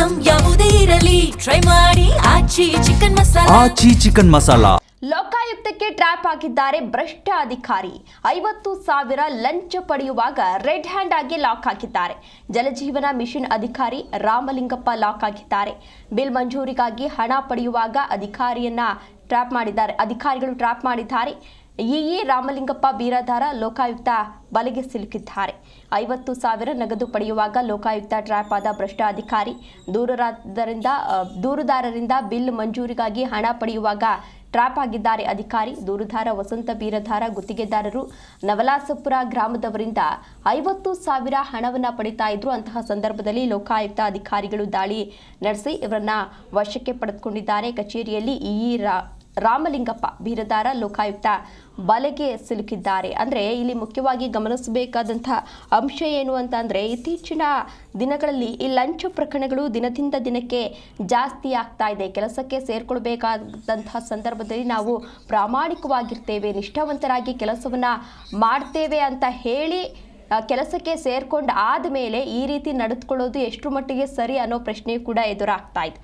Item ಯಾವುದೇ ಇರಲಿ try ಮಾಡಿ ಆಚಿ ಚಿಕನ್ ಮಸಾಲಾ. ಲೋಕಾಯುಕ್ತಕ್ಕೆ ಟ್ರ್ಯಾಪ್ ಆಗಿದ್ದಾರೆ ಭ್ರಷ್ಟ ಅಧಿಕಾರಿ. 50,000 ಲಂಚ ಪಡೆಯುವಾಗ ರೆಡ್ ಹ್ಯಾಂಡ್ ಆಗಿ ಲಾಕ್ ಹಾಕಿದ್ದಾರೆ. ಜಲಜೀವನ ಮಿಷನ್ ಅಧಿಕಾರಿ ರಾಮಲಿಂಗಪ್ಪ ಲಾಕ್ ಆಗಿದ್ದಾರೆ. ಬಿಲ್ ಮಂಜೂರಿಗಾಗಿ ಹಣ ಪಡೆಯುವಾಗ ಅಧಿಕಾರಿಗಳು ಟ್ರ್ಯಾಪ್ ಮಾಡಿದ್ದಾರೆ. ರಾಮಲಿಂಗಪ್ಪ ಬೀರಾದಾರ ಲೋಕಾಯುಕ್ತ ಬಲೆಗೆ ಸಿಲುಕಿದ್ದಾರೆ. 50,000 ನಗದು ಪಡೆಯುವಾಗ ಲೋಕಾಯುಕ್ತ ಟ್ರ್ಯಾಪ್ ಆದ ಭ್ರಷ್ಟ ಅಧಿಕಾರಿ. ದೂರುದಾರರಿಂದ ಬಿಲ್ ಮಂಜೂರಿಗಾಗಿ ಹಣ ಪಡೆಯುವಾಗ ಟ್ರ್ಯಾಪ್ ಆಗಿದ್ದಾರೆ ಅಧಿಕಾರಿ. ದೂರುದಾರ ವಸಂತ ಬೀರದಾರ ಗುತ್ತಿಗೆದಾರರು ನವಲಾಸಪುರ ಗ್ರಾಮದವರಿಂದ 50,000 ಹಣವನ್ನು ಪಡಿತಾ ಇದ್ರು. ಅಂತಹ ಸಂದರ್ಭದಲ್ಲಿ ಲೋಕಾಯುಕ್ತ ಅಧಿಕಾರಿಗಳು ದಾಳಿ ನಡೆಸಿ ಇವರನ್ನ ವಶಕ್ಕೆ ಪಡೆದುಕೊಂಡಿದ್ದಾರೆ. ಕಚೇರಿಯಲ್ಲಿ ರಾಮಲಿಂಗಪ್ಪ ಬೀರದಾರ ಲೋಕಾಯುಕ್ತ ಬಲೆಗೆ ಸಿಲುಕಿದ್ದಾರೆ. ಅಂದರೆ ಇಲ್ಲಿ ಮುಖ್ಯವಾಗಿ ಗಮನಿಸಬೇಕಾದಂತಹ ಅಂಶ ಏನು ಅಂತಂದರೆ, ಇತ್ತೀಚಿನ ದಿನಗಳಲ್ಲಿ ಈ ಲಂಚ ಪ್ರಕರಣಗಳು ದಿನದಿಂದ ದಿನಕ್ಕೆ ಜಾಸ್ತಿ ಆಗ್ತಾ ಇದೆ. ಕೆಲಸಕ್ಕೆ ಸೇರ್ಕೊಳ್ಬೇಕಾದಂತಹ ಸಂದರ್ಭದಲ್ಲಿ ನಾವು ಪ್ರಾಮಾಣಿಕವಾಗಿರ್ತೇವೆ, ನಿಷ್ಠಾವಂತರಾಗಿ ಕೆಲಸವನ್ನು ಮಾಡ್ತೇವೆ ಅಂತ ಹೇಳಿ ಕೆಲಸಕ್ಕೆ ಸೇರ್ಕೊಂಡು ಆದಮೇಲೆ ಈ ರೀತಿ ನಡೆದುಕೊಳ್ಳೋದು ಎಷ್ಟು ಮಟ್ಟಿಗೆ ಸರಿ ಅನ್ನೋ ಪ್ರಶ್ನೆ ಕೂಡ ಎದುರಾಗ್ತಾ ಇದೆ.